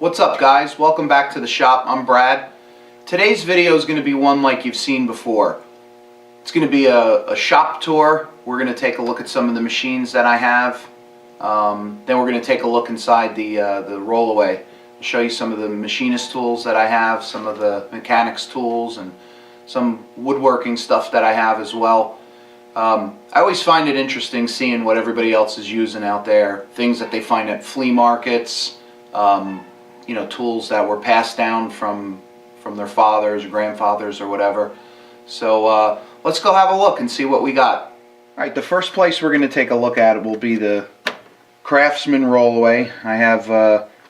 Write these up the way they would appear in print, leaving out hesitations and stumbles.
What's up, guys? Welcome back to the shop. I'm Brad. Today's video is going to be one like you've seen before. It's going to be a shop tour. We're going to take a look at some of the machines that I have. Then we're going to take a look inside the rollaway. I'll show you some of the machinist tools that I have, some of the mechanics tools, and some woodworking stuff that I have as well. I always find it interesting seeing what everybody else is using out there, things that they find at flea markets, you know, tools that were passed down from their fathers or grandfathers or whatever. So let's go have a look and see what we got. Alright, the first place we're going to take a look at will be the Craftsman rollaway. I have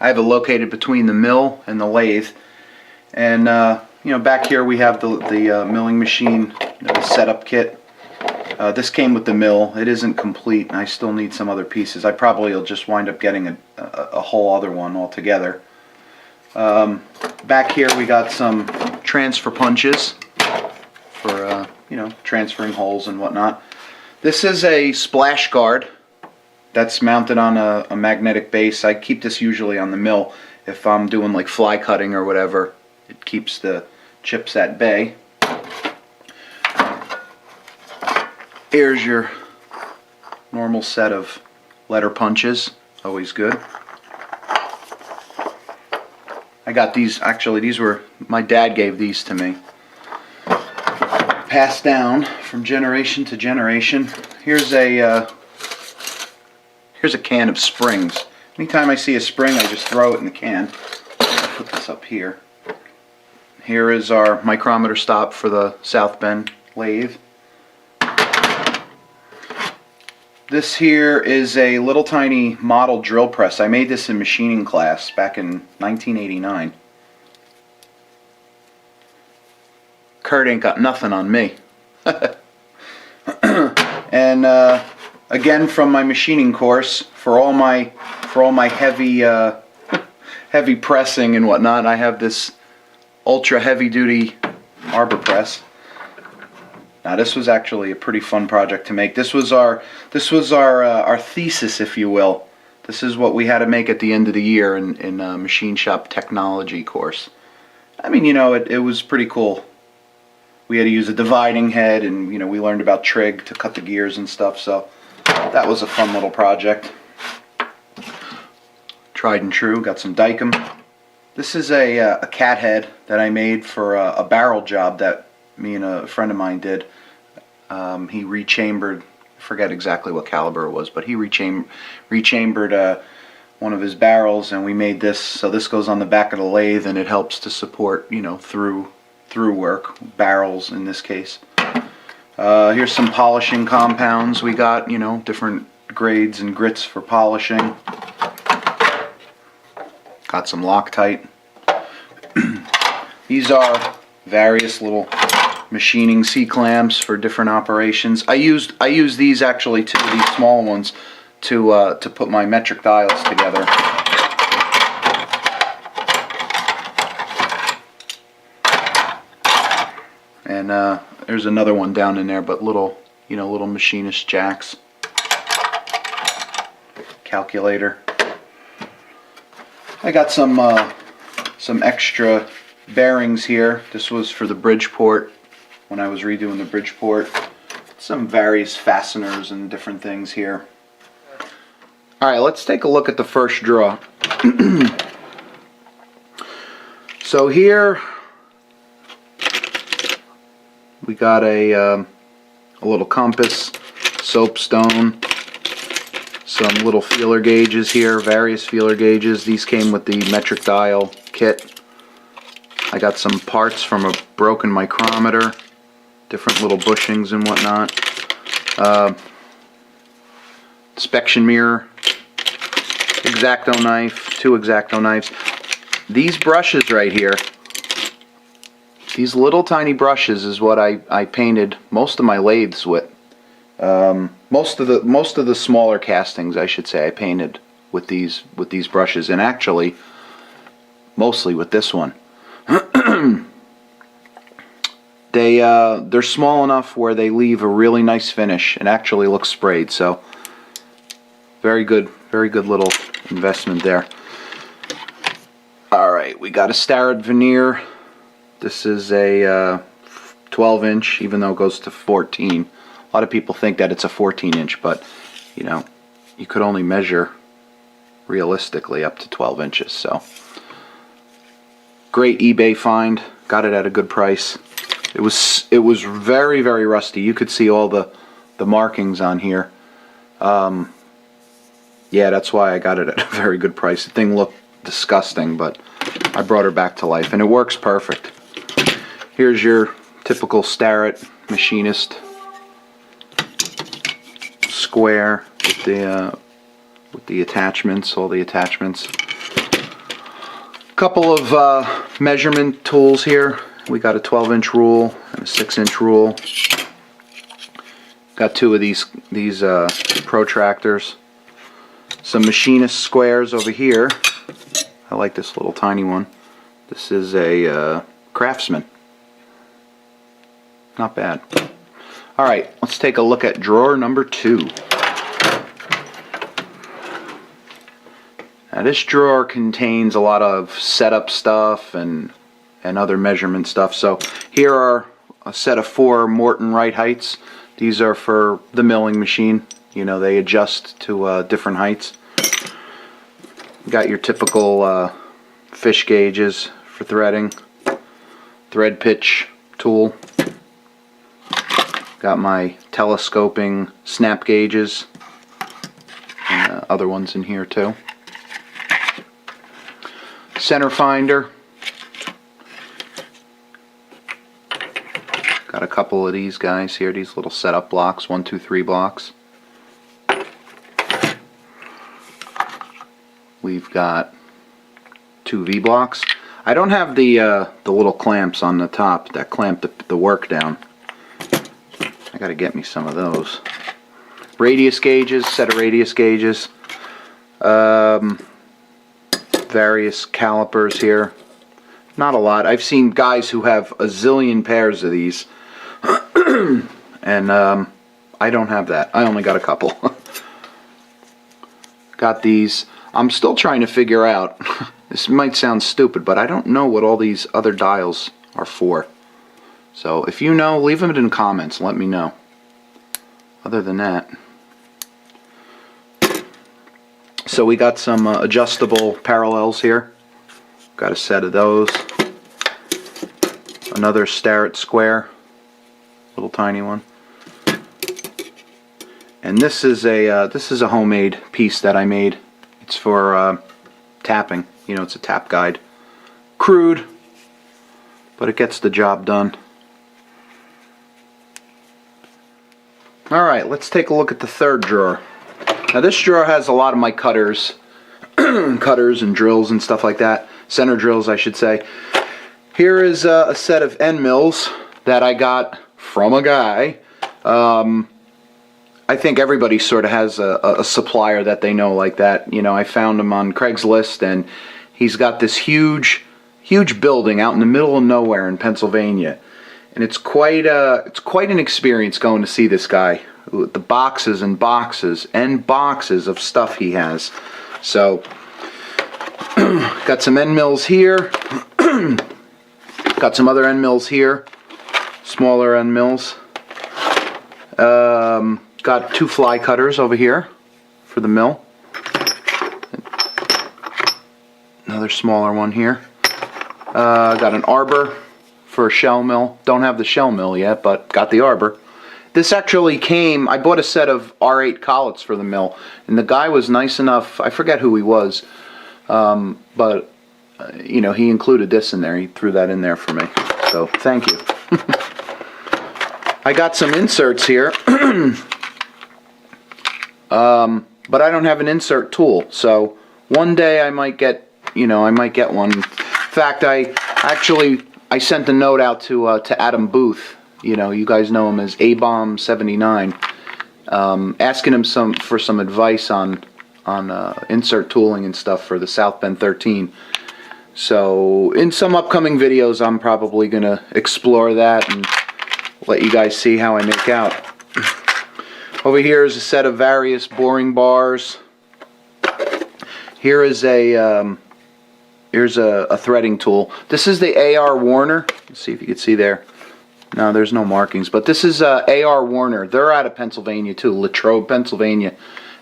it located between the mill and the lathe. And you know, back here we have the milling machine, the setup kit. This came with the mill. It isn't complete. I still need some other pieces. I probably will just wind up getting a whole other one altogether. Back here we got some transfer punches for you know, transferring holes and whatnot. This is a splash guard that's mounted on a magnetic base. I keep this usually on the mill if I'm doing like fly cutting or whatever. It keeps the chips at bay. Here's your normal set of letter punches, always good. I got these, actually these were, my dad gave these to me. Passed down from generation to generation. Here's a can of springs. Anytime I see a spring, I just throw it in the can. I'll put this up here. Here is our micrometer stop for the South Bend lathe. This here is a little tiny model drill press. I made this in machining class back in 1989. Kurt ain't got nothing on me. And again, from my machining course, for all my heavy heavy pressing and whatnot, I have this ultra heavy duty arbor press. Now this was actually a pretty fun project to make. This was our thesis, if you will. This is what we had to make at the end of the year in machine shop technology course. I mean, you know, it was pretty cool. We had to use a dividing head, and you know, we learned about trig to cut the gears and stuff. So that was a fun little project. Tried and true. Got some Dykem. This is a cat head that I made for a barrel job that me and a friend of mine did. He rechambered, I forget exactly what caliber it was, but he rechambered one of his barrels, and we made this. So this goes on the back of the lathe, and it helps to support, you know, through work, barrels in this case. Here's some polishing compounds we got, you know, different grades and grits for polishing. Got some Loctite. These are various little machining C-clamps for different operations. I used these actually too, these small ones, to put my metric dials together. And there's another one down in there, but little, you know, little machinist jacks. Calculator. I got some extra bearings here. This was for the Bridgeport, when I was redoing the Bridgeport. Some various fasteners and different things here. Alright, let's take a look at the first draw. So here we got a little compass, soapstone, some little feeler gauges here, various feeler gauges. These came with the metric dial kit. I got some parts from a broken micrometer, different little bushings and whatnot. Inspection mirror, X-Acto knife, 2 X-Acto knives. These brushes right here, these little tiny brushes is what I painted most of my lathes with. Most of the smaller castings, I should say, I painted with these brushes, and actually mostly with this one. They're small enough where they leave a really nice finish and actually look sprayed, so very good little investment there. we got a Starrett veneer. This is a 12-inch, even though it goes to 14. A lot of people think that it's a 14-inch, but you know, you could only measure realistically up to 12 inches. So great eBay find. Got it at a good price. It was very, very rusty. You could see all the markings on here. Yeah, that's why I got it at a very good price. The thing looked disgusting, but I brought her back to life, and it works perfect. Here's your typical Starrett Machinist square with the attachments, all the attachments. Couple of measurement tools here. We got a 12-inch rule and a 6-inch rule. Got two of these protractors. Some Machinist squares over here. I like this little tiny one. This is a Craftsman. Not bad. Alright, let's take a look at drawer number 2. Now this drawer contains a lot of setup stuff and other measurement stuff. So here are a set of 4 Morton right heights. These are for the milling machine. You know, they adjust to different heights. Got your typical fish gauges for threading. Thread pitch tool. Got my telescoping snap gauges. And other ones in here too. Center finder. Got a couple of these guys here, these little setup blocks, 1, 2, 3 blocks. We've got 2 V blocks. I don't have the little clamps on the top that clamp the work down. I gotta get me some of those. Radius gauges, set of radius gauges. Various calipers here. Not a lot. I've seen guys who have a zillion pairs of these. And I don't have that. I only got a couple. Got these. I'm still trying to figure out, this might sound stupid, but I don't know what all these other dials are for. So if you know, leave them in comments. Let me know. Other than that, so we got some adjustable parallels here. Got a set of those. Another Starrett square, little tiny one. And this is a homemade piece that I made. It's for tapping. You know, it's a tap guide. Crude, but it gets the job done. All right, let's take a look at the third drawer. Now this drawer has a lot of my cutters, cutters and drills and stuff like that. Center drills, I should say. Here is a set of end mills that I got from a guy. I think everybody sort of has a supplier that they know like that. You know, I found him on Craigslist, and he's got this huge building out in the middle of nowhere in Pennsylvania, and it's quite an experience going to see this guy. The boxes and boxes and boxes of stuff he has. So got some end mills here. Got some other end mills here. Smaller end mills. Got 2 fly cutters over here for the mill. Another smaller one here. Got an arbor for a shell mill. Don't have the shell mill yet, but got the arbor. This actually came, I bought a set of R8 collets for the mill, and the guy was nice enough, I forget who he was, but you know, he included this in there. He threw that in there for me, so thank you. I got some inserts here, but I don't have an insert tool, so one day I might get, you know, I might get one. In fact, I sent a note out to Adam Booth. You know, you guys know him as A-Bomb79, asking him for some advice on insert tooling and stuff for the South Bend 13. So in some upcoming videos, I'm probably going to explore that and let you guys see how I make out. Over here is a set of various boring bars. Here is a Here's a threading tool. This is the A.R. Warner. Let's see if you can see there. No, there's no markings, but this is A.R. Warner. They're out of Pennsylvania too, Latrobe, Pennsylvania,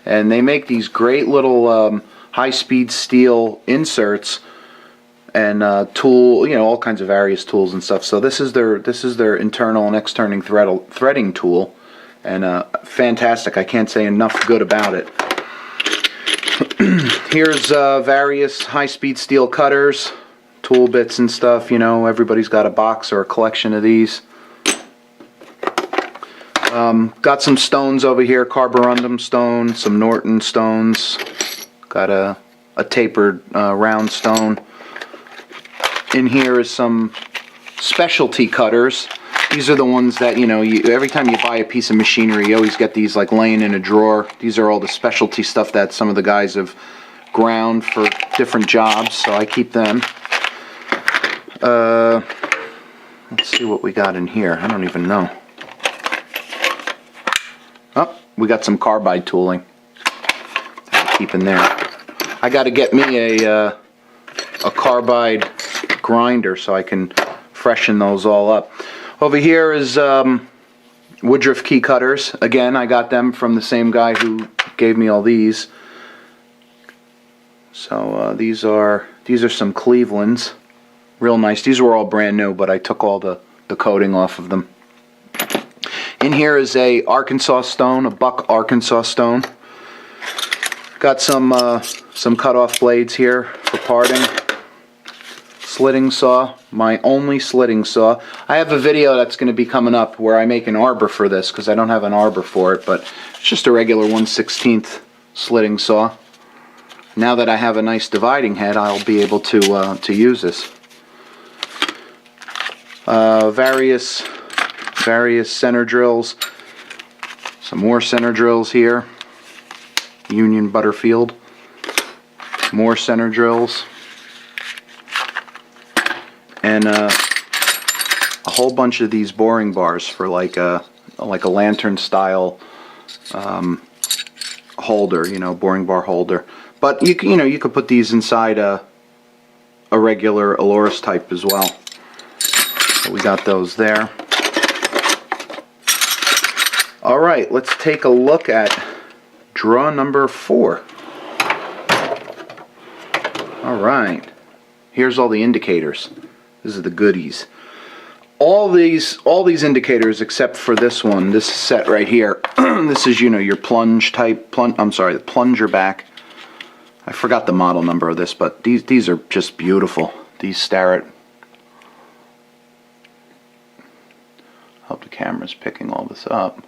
and they make these great little high-speed steel inserts and tool, you know, all kinds of various tools and stuff. So this is their internal and external threading tool, and fantastic. I can't say enough good about it. Here's various high-speed steel cutters, tool bits and stuff. You know, everybody's got a box or a collection of these. Got some stones over here, carborundum stone, some Norton stones. Got a tapered round stone. In here is some specialty cutters. These are the ones that, you know, every time you buy a piece of machinery, you always get these like laying in a drawer. These are all the specialty stuff that some of the guys have ground for different jobs, so I keep them. Let's see what we got in here. I don't even know. Oh, we got some carbide tooling. I'll keep in there. I got to get me a carbide grinder so I can freshen those all up. Over here is Woodruff key cutters. Again, I got them from the same guy who gave me all these. So these are some Clevelands. Real nice. These were all brand new, but I took all the coating off of them. In here is a Arkansas stone, a buck Arkansas stone. Got some cut-off blades here for parting. Slitting saw, my only slitting saw. I have a video that's going to be coming up where I make an arbor for this because I don't have an arbor for it, but it's just a regular 1/16 slitting saw. Now that I have a nice dividing head, I'll be able to use this. Various center drills. Some more center drills here. Union Butterfield. More center drills. And a whole bunch of these boring bars for like a lantern style holder, you know, boring bar holder. But you could put these inside a regular Aloris type as well. So we got those there. All right, let's take a look at draw number 4. All right, here's all the indicators. This is the goodies. All these indicators except for this one, this set right here. This is, you know, your plunge type. The plunger back. I forgot the model number of this, but these are just beautiful. These Starrett. Hope the camera's picking all this up.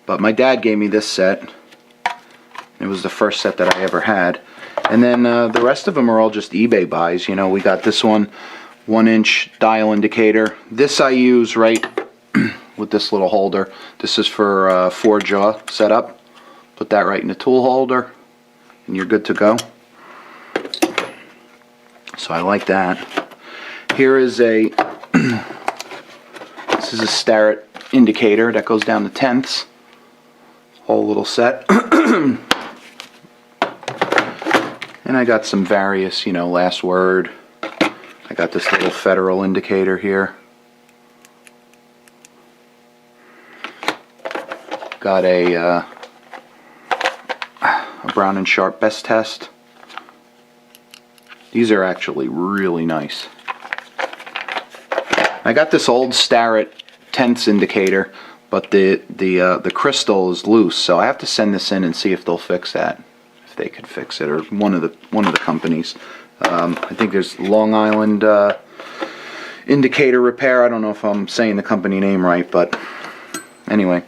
But my dad gave me this set. It was the first set that I ever had. And then the rest of them are all just eBay buys. You know, we got this one, 1-inch dial indicator. This I use right with this little holder. This is for 4-jaw setup. Put that right in the tool holder, and you're good to go. So I like that. Here is this is a Starrett indicator that goes down to tenths. Whole little set. And I got some various, you know, last word. I got this little Federal indicator here. Got a Brown and Sharp best test. These are actually really nice. I got this old Starrett tenths indicator, but the crystal is loose, so I have to send this in and see if they'll fix that. They could fix it, or one of the companies. I think there's Long Island Indicator Repair. I don't know if I'm saying the company name right, but anyway,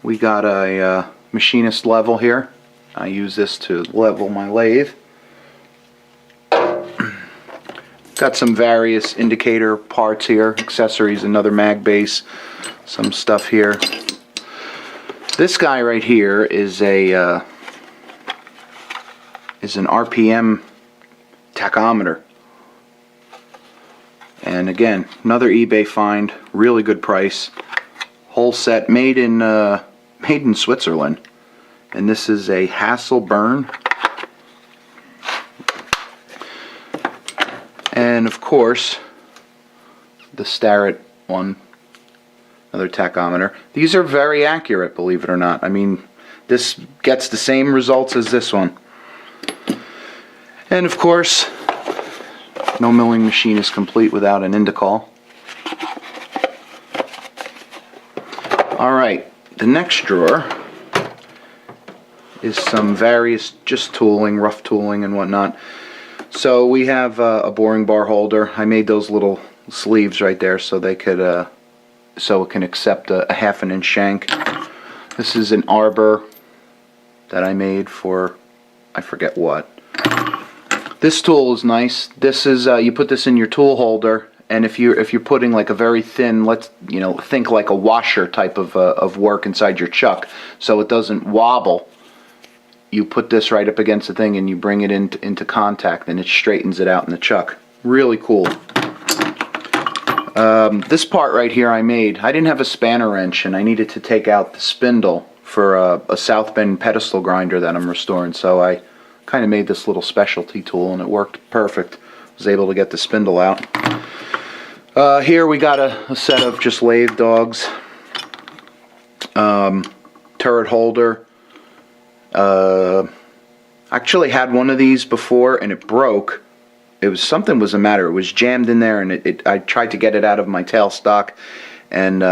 we got a Machinist level here. I use this to level my lathe. Got some various indicator parts here, accessories, another mag base, some stuff here. This guy right here is an RPM tachometer, and again, another eBay find, really good price. Whole set, made in Switzerland, and this is a Hasselburn And of course, the Starrett one, another tachometer. These are very accurate, believe it or not. I mean, this gets the same results as this one. And of course, no milling machine is complete without an Indicol. Alright, the next drawer is some various just tooling, rough tooling and whatnot. So we have a boring bar holder. I made those little sleeves right there so they could so it can accept a 1/2 inch shank. This is an arbor that I made for I forget what. This tool is nice. This is you put this in your tool holder, and if you're putting like a very thin, think like a washer type of work inside your chuck, so it doesn't wobble. You put this right up against the thing and you bring it into contact, and it straightens it out in the chuck. Really cool. This part right here I made. I didn't have a spanner wrench, and I needed to take out the spindle for a South Bend pedestal grinder that I'm restoring, so I kind of made this little specialty tool, and it worked perfect. Was able to get the spindle out. Here we got a set of just lathe dogs. Turret holder. Actually had one of these before and it broke. Something was the matter. It was jammed in there, and I tried to get it out of my tailstock, and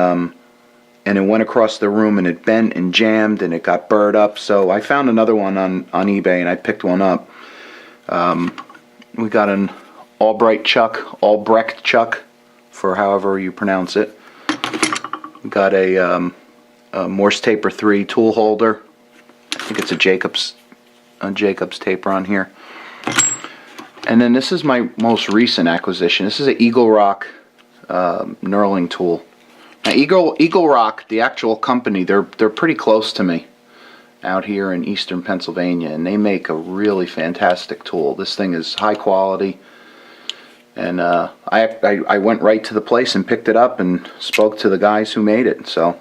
it went across the room, and it bent and jammed, and it got burred up. So I found another one on eBay, and I picked one up. We got an Albrecht chuck, for however you pronounce it. We got a Morse Taper 3 tool holder. I think it's a Jacobs taper on here. And then this is my most recent acquisition. This is an Eagle Rock knurling tool. Now Eagle Rock, the actual company, they're pretty close to me out here in eastern Pennsylvania, and they make a really fantastic tool. This thing is high quality, and I went right to the place and picked it up and spoke to the guys who made it. So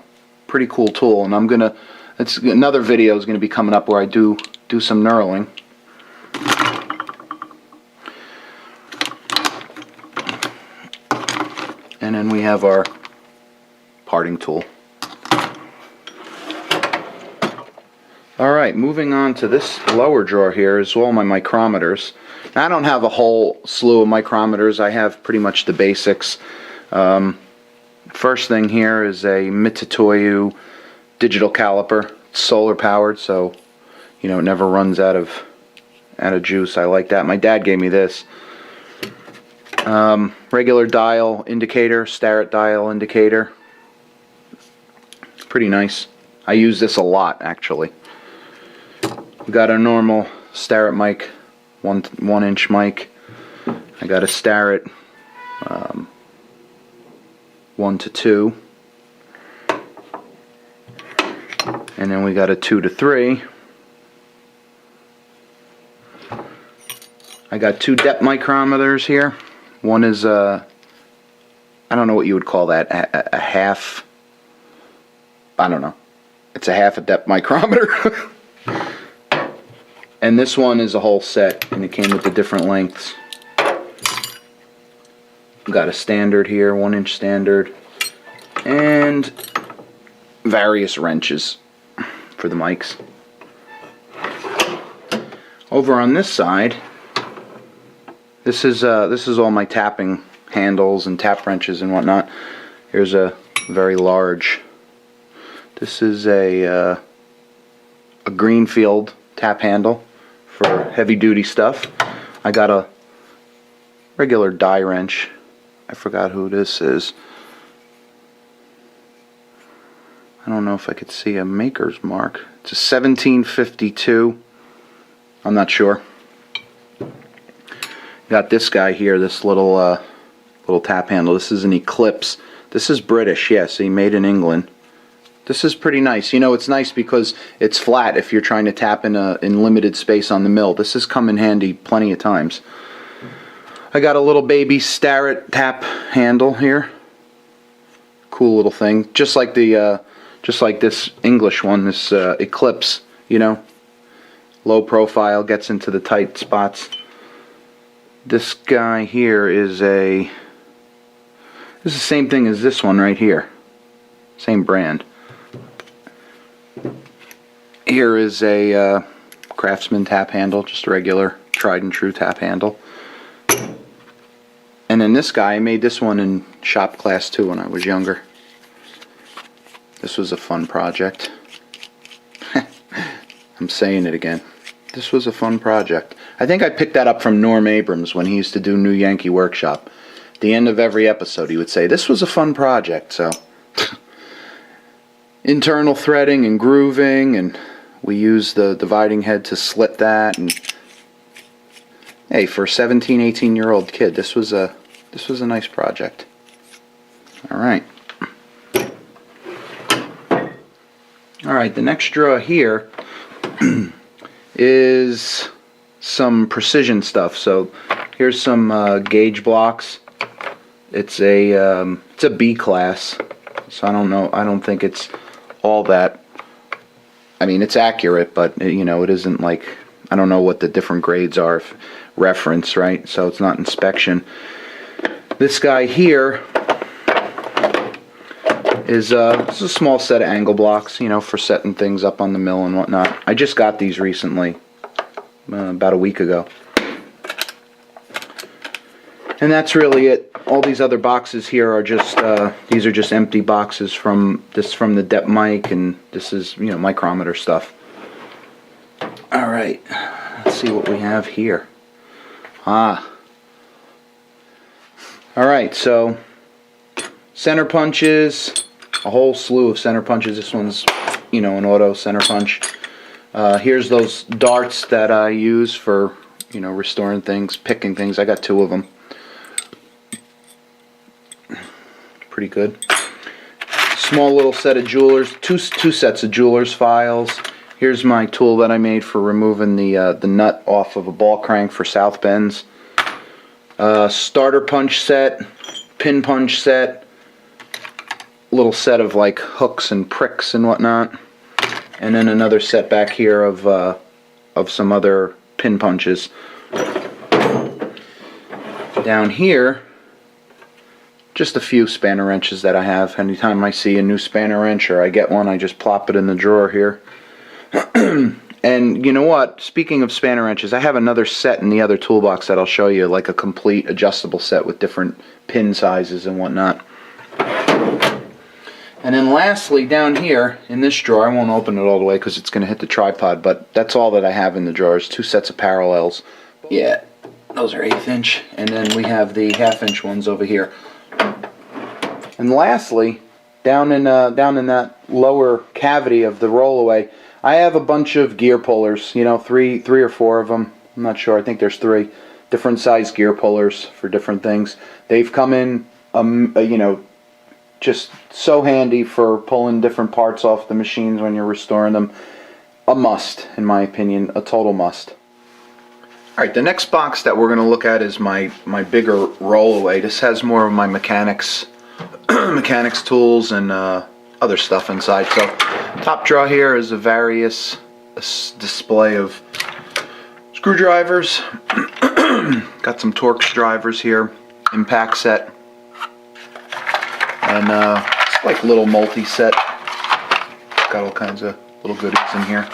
pretty cool tool, and another video is going to be coming up where I do some knurling. And then we have our parting tool. Alright, moving on to this lower drawer here is all my micrometers. Now, I don't have a whole slew of micrometers. I have pretty much the basics. First thing here is a Mitutoyo digital caliper. It's solar powered, so it never runs out of juice. I like that. My dad gave me this. Regular dial indicator, Starrett dial indicator. Pretty nice. I use this a lot, actually. We got a normal Starrett mic, one inch mic. I got a Starrett 1 to 2, and then we got a 2 to 3. I got 2 depth micrometers here. One is I don't know what you would call that, a half. I don't know. It's a half a depth micrometer. And this one is a whole set, and it came with the different lengths. We've got a standard here, 1 inch standard, and various wrenches for the mics. Over on this side, this is all my tapping handles and tap wrenches and whatnot. Here's a very large. This is a Greenfield tap handle for heavy duty stuff. I got a regular die wrench. I forgot who this is. I don't know if I could see a maker's mark. It's a 1752. I'm not sure. Got this guy here, this little tap handle. This is an Eclipse. This is British, yes, made in England. This is pretty nice. It's nice because it's flat if you're trying to tap in limited space on the mill. This has come in handy plenty of times. I got a little baby Starrett tap handle here. Cool little thing, just like this English one, this Eclipse. Low profile, gets into the tight spots. This guy here is this is the same thing as this one right here. Same brand. Here is a Craftsman tap handle, just a regular tried and true tap handle. And then this guy, I made this one in shop class too when I was younger. This was a fun project. I'm saying it again. This was a fun project. I think I picked that up from Norm Abrams when he used to do New Yankee Workshop. At the end of every episode he would say, this was a fun project. So internal threading and grooving, and we used the dividing head to slit that. And hey, for a 17, 18-year-old kid, this was a nice project. Alright. Alright, the next drawer here is some precision stuff. So here's some gauge blocks. It's a B class, so I don't know. I don't think it's all that. I mean, it's accurate, but you know, it isn't like, I don't know what the different grades are. If reference, right? So it's not inspection. This guy here is it's a small set of angle blocks, you know, for setting things up on the mill and whatnot. I just got these recently, about a week ago. And that's really it. All these other boxes here are just, these are just empty boxes from the depth mic, and this is, you know, micrometer stuff. Alright, let's see what we have here. Alright, so center punches, a whole slew of center punches. This one's, you know, an auto center punch. Here's those darts that I use for, you know, restoring things, picking things. I got 2 of them. Pretty good. Small little set of jewelers, two sets of jewelers files. Here's my tool that I made for removing the nut off of a ball crank for south bends. Starter punch set, pin punch set, little set of like hooks and pricks and whatnot, and then another set back here of some other pin punches. Down here, just a few spanner wrenches that I have. Anytime I see a new spanner wrench or I get one, I just plop it in the drawer here. And you know what? Speaking of spanner wrenches, I have another set in the other toolbox that I'll show you, like a complete adjustable set with different pin sizes and whatnot. And then lastly, down here in this drawer, I won't open it all the way because it's going to hit the tripod, but that's all that I have in the drawers. 2 sets of parallels. Yeah, those are 1/8 inch, and then we have the 1/2 inch ones over here. And lastly, down in that lower cavity of the rollaway, I have a bunch of gear pullers, you know, three or four of them. I'm not sure. I think there's 3 different size gear pullers for different things. They've come in, you know, just so handy for pulling different parts off the machines when you're restoring them. A must, in my opinion, a total must. Alright, the next box that we're going to look at is my bigger rollaway. This has more of my mechanics tools and other stuff inside. So top drawer here is a various display of screwdrivers. Got some Torx drivers here, impact set, and it's like a little multi-set. Got all kinds of little goodies in here.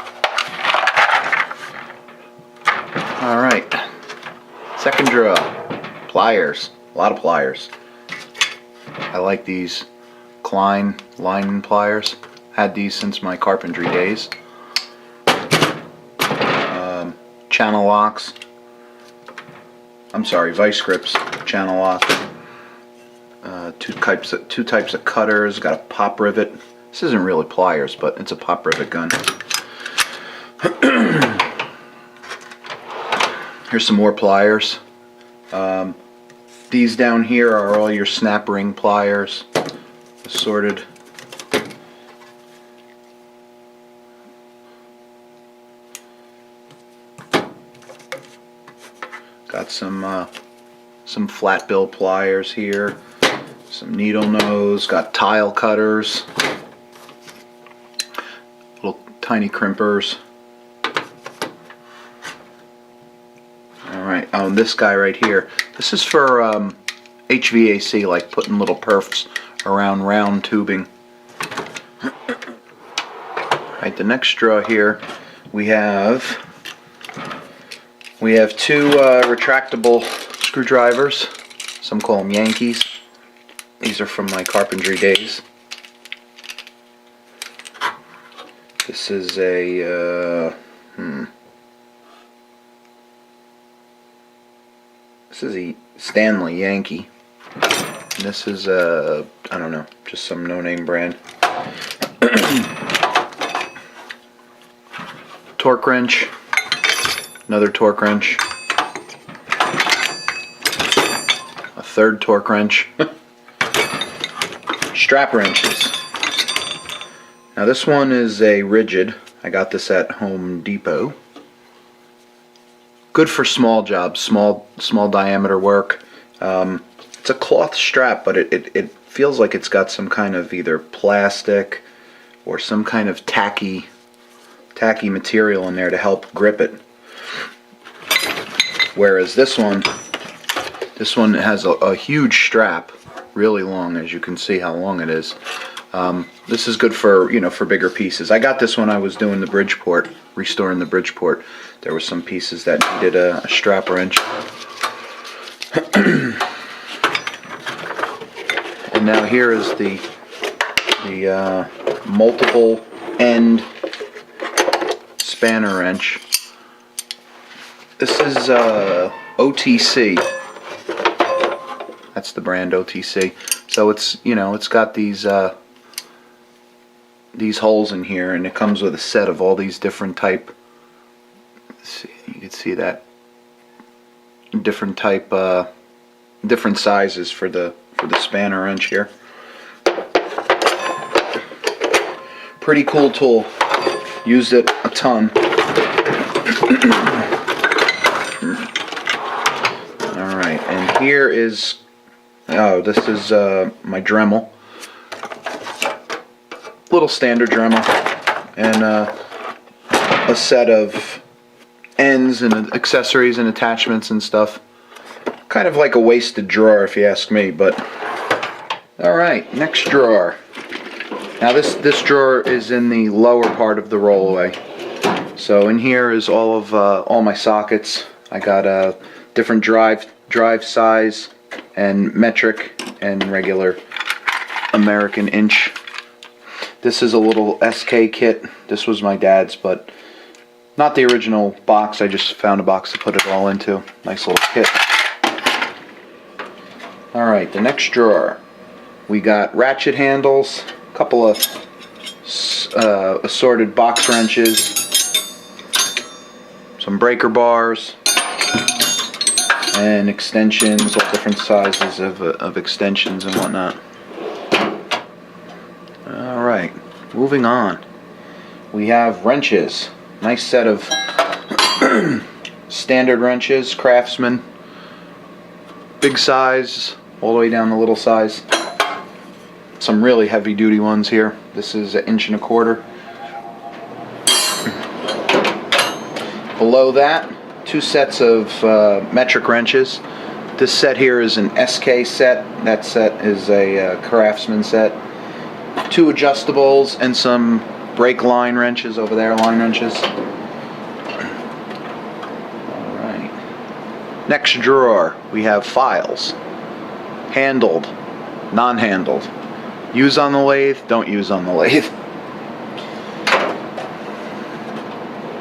Alright, second drawer, pliers, a lot of pliers. I like these Klein line pliers. Had these since my carpentry days. Channel locks. I'm sorry, vice grips. Channel lock. Two types of cutters. Got a pop rivet. This isn't really pliers, but it's a pop rivet gun. Here's some more pliers. These down here are all your snap ring pliers, assorted. Got some flat bill pliers here, some needle nose, got tile cutters, little tiny crimpers. Alright, this guy right here. This is for HVAC, like putting little perfs around round tubing. Alright, the next drawer here, we have two retractable screwdrivers. Some call them Yankees. These are from my carpentry days. This is a this is a Stanley Yankee. And this is a, I don't know, just some no-name brand. Torque wrench. Another torque wrench. A third torque wrench. Strap wrenches. Now this one is a rigid. I got this at Home Depot. Good for small jobs, small diameter work. It's a cloth strap, but it feels like it's got some kind of either plastic or some kind of tacky material in there to help grip it. Whereas this one has a huge strap, really long, as you can see how long it is. This is good for, for bigger pieces. I got this when I was doing the Bridgeport, restoring the Bridgeport. There were some pieces that needed a strap wrench. And now here is the multiple end spanner wrench. This is OTC. That's the brand, OTC. So it's, it's got these holes in here, and it comes with a set of all these different type. Let's see, you can see that different type, different sizes for the spanner wrench here. Pretty cool tool. Used it a ton. All right, and here is. Oh, this is my Dremel. Little standard Dremel, and a set of ends and accessories and attachments and stuff. Kind of like a wasted drawer, if you ask me. But all right, next drawer. Now this drawer is in the lower part of the rollaway. So in here is all my sockets. I got a different drive size and metric and regular American inch. This is a little SK kit. This was my dad's, but not the original box. I just found a box to put it all into. Nice little kit. Alright, the next drawer. We got ratchet handles, a couple of assorted box wrenches, some breaker bars, and extensions, all different sizes of extensions and whatnot. Alright, moving on. We have wrenches. Nice set of standard wrenches, Craftsman. Big size, all the way down the little size. Some really heavy duty ones here. This is 1.25 inches. Below that, two sets of metric wrenches. This set here is an SK set. That set is a Craftsman set. Two adjustables and some brake line wrenches over there, line wrenches. Alright. Next drawer, we have files. Handled, non-handled. Use on the lathe, don't use on the lathe.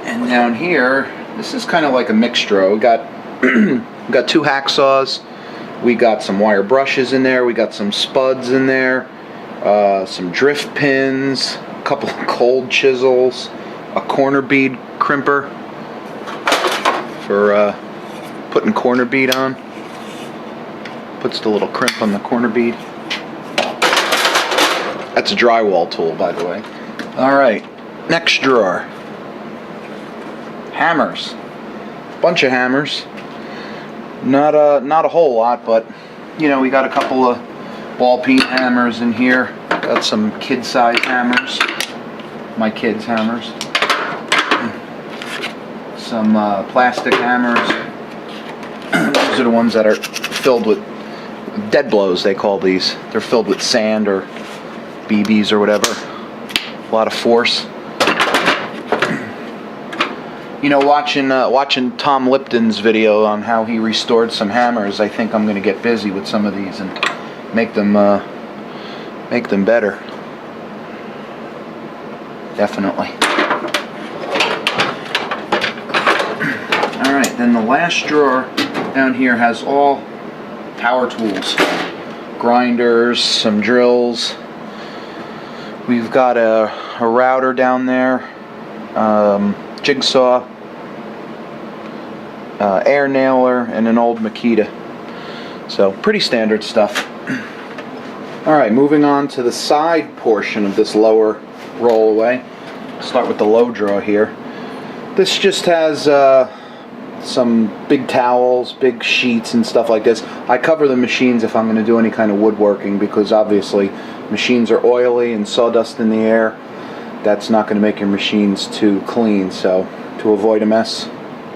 And down here, this is kind of like a mixed drawer. We got we got two hacksaws. We got some wire brushes in there. We got some spuds in there. Some drift pins. A couple of cold chisels. A corner bead crimper for putting corner bead on. Puts the little crimp on the corner bead. That's a drywall tool, by the way. Alright, next drawer. Hammers. Bunch of hammers. Not a whole lot, but we got a couple of ball peen hammers in here. Got some kid-size hammers. My kids' hammers. Some plastic hammers. These are the ones that are filled with dead blows, they call these. They're filled with sand or BBs or whatever. A lot of force. You know, watching Tom Lipton's video on how he restored some hammers, I think I'm going to get busy with some of these and make them better. Definitely. Alright, then the last drawer down here has all power tools. Grinders, some drills. We've got a router down there. Jigsaw. Air nailer, and an old Makita. So, pretty standard stuff. Alright, moving on to the side portion of this lower rollaway. Start with the low drawer here. This just has some big towels, big sheets and stuff like this. I cover the machines if I'm going to do any kind of woodworking, because obviously machines are oily and sawdust in the air. That's not going to make your machines too clean, so to avoid a mess,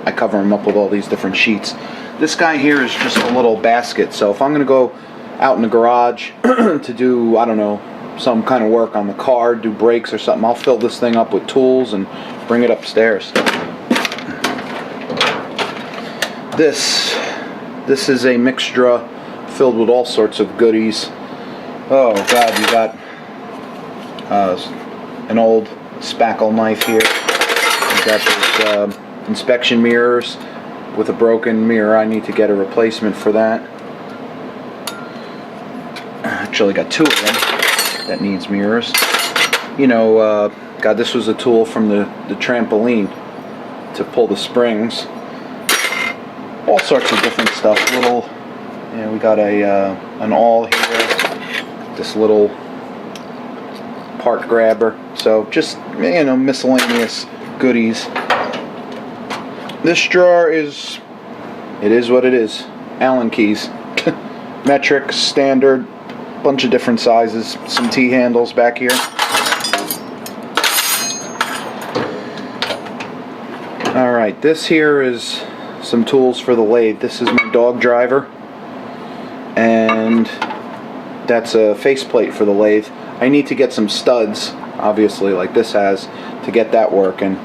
I cover them up with all these different sheets. This guy here is just a little basket, so if I'm going to go out in the garage to do, I don't know, some kind of work on the car, do brakes or something, I'll fill this thing up with tools and bring it upstairs. This is a mixture filled with all sorts of goodies. Oh God, you got an old spackle knife here. You got those inspection mirrors with a broken mirror. I need to get a replacement for that. Actually got two of them that needs mirrors. You know, God, this was a tool from the trampoline to pull the springs. All sorts of different stuff. Little, you know, we got an awl here. This little part grabber. So just, you know, miscellaneous goodies. This drawer is what it is. Allen keys. Metric, standard, bunch of different sizes. Some T-handles back here. Alright, this here is some tools for the lathe. This is my dog driver. And that's a faceplate for the lathe. I need to get some studs, obviously, like this has, to get that working.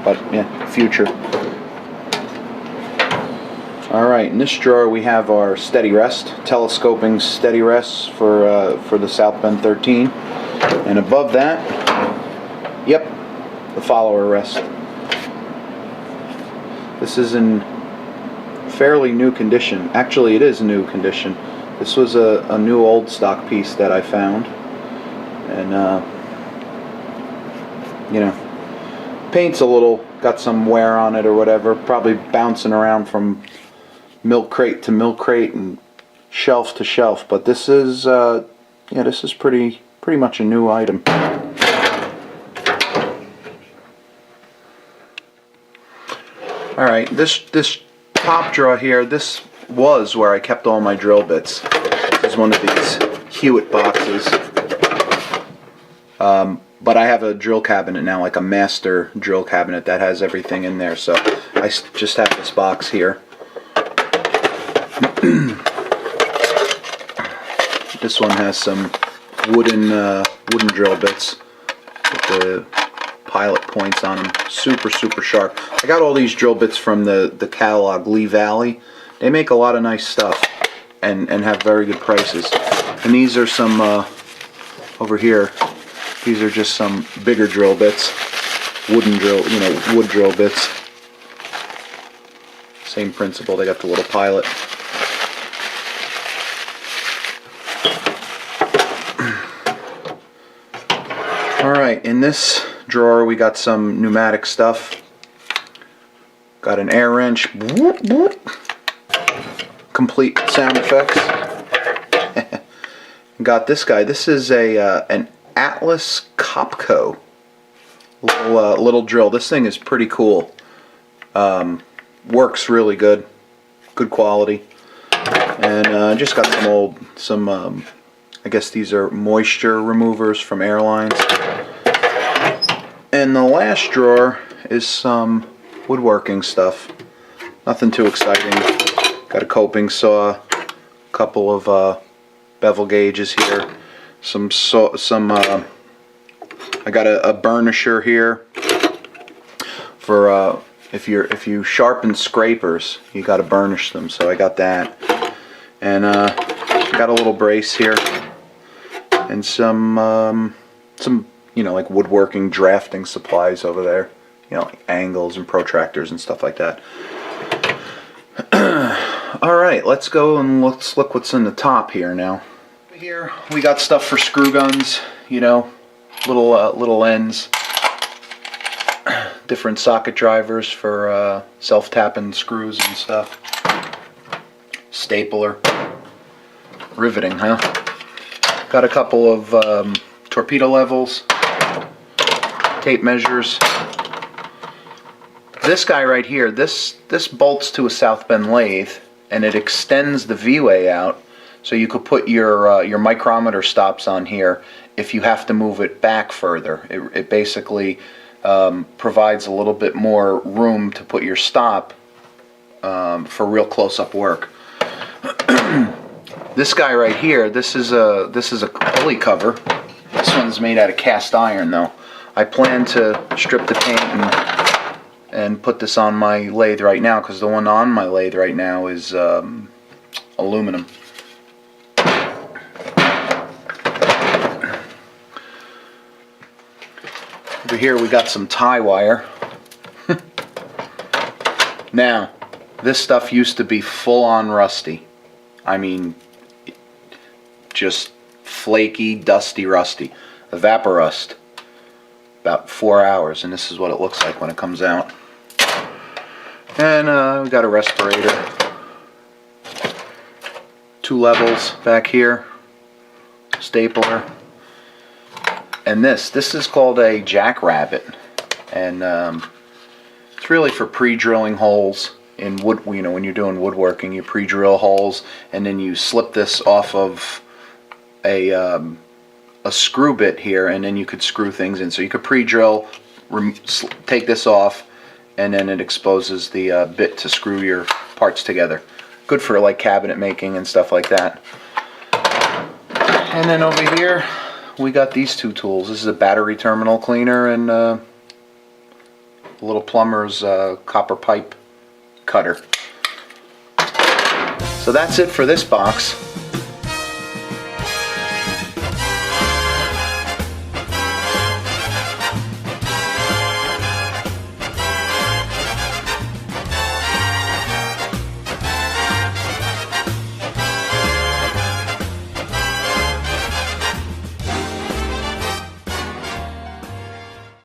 But yeah, future. Alright, in this drawer we have our steady rest, telescoping steady rests for the South Bend 13. And above that, yep, the follower rest. This is in fairly new condition. Actually, it is new condition. This was a new old stock piece that I found. And, you know, paint's a little, got some wear on it or whatever. Probably bouncing around from milk crate to milk crate and shelf to shelf. But this is, yeah, this is pretty much a new item. Alright, this top drawer here, this was where I kept all my drill bits. This is one of these Hewitt boxes. But I have a drill cabinet now, like a master drill cabinet that has everything in there. So I just have this box here. This one has some wooden drill bits with the pilot points on them. Super sharp. I got all these drill bits from the catalog Lee Valley. They make a lot of nice stuff and have very good prices. And these are some over here. These are just some bigger drill bits, wooden drill, you know, wood drill bits. Same principle. They got the little pilot. All right, in this drawer we got some pneumatic stuff. Got an air wrench. Whoop, whoop. Complete sound effects. Got this guy. This is an Atlas Copco little drill. This thing is pretty cool. Works really good. Good quality. And I just got some I guess these are moisture removers from airlines. And the last drawer is some woodworking stuff. Nothing too exciting. Got a coping saw, a couple of bevel gauges here, I got a burnisher here for if you sharpen scrapers, you got to burnish them. So I got that, and got a little brace here, and some like woodworking drafting supplies over there, like angles and protractors and stuff like that. All right, let's go and let's look what's in the top here now. Here we got stuff for screw guns, little ends, different socket drivers for self-tapping screws and stuff. Stapler, riveting, huh? Got a couple of torpedo levels, tape measures. This guy right here, this bolts to a South Bend lathe, and it extends the V-way out, so you could put your micrometer stops on here if you have to move it back further. It basically provides a little bit more room to put your stop for real close-up work. This guy right here, this is a pulley cover. This one's made out of cast iron though. I plan to strip the paint and put this on my lathe right now, because the one on my lathe right now is aluminum. Over here we got some tie wire. Now, this stuff used to be full-on rusty. I mean, just flaky, dusty, rusty. Evaporust. About 4 hours, and this is what it looks like when it comes out. And we got a respirator. 2 levels back here. Stapler. And this is called a jackrabbit, and it's really for pre-drilling holes in wood. When you're doing woodworking, you pre-drill holes, and then you slip this off of a screw bit here, and then you could screw things in. So you could pre-drill, take this off, and then it exposes the bit to screw your parts together. Good for like cabinet making and stuff like that. And then over here we got these 2 tools. This is a battery terminal cleaner and a little plumber's copper pipe cutter. So that's it for this box.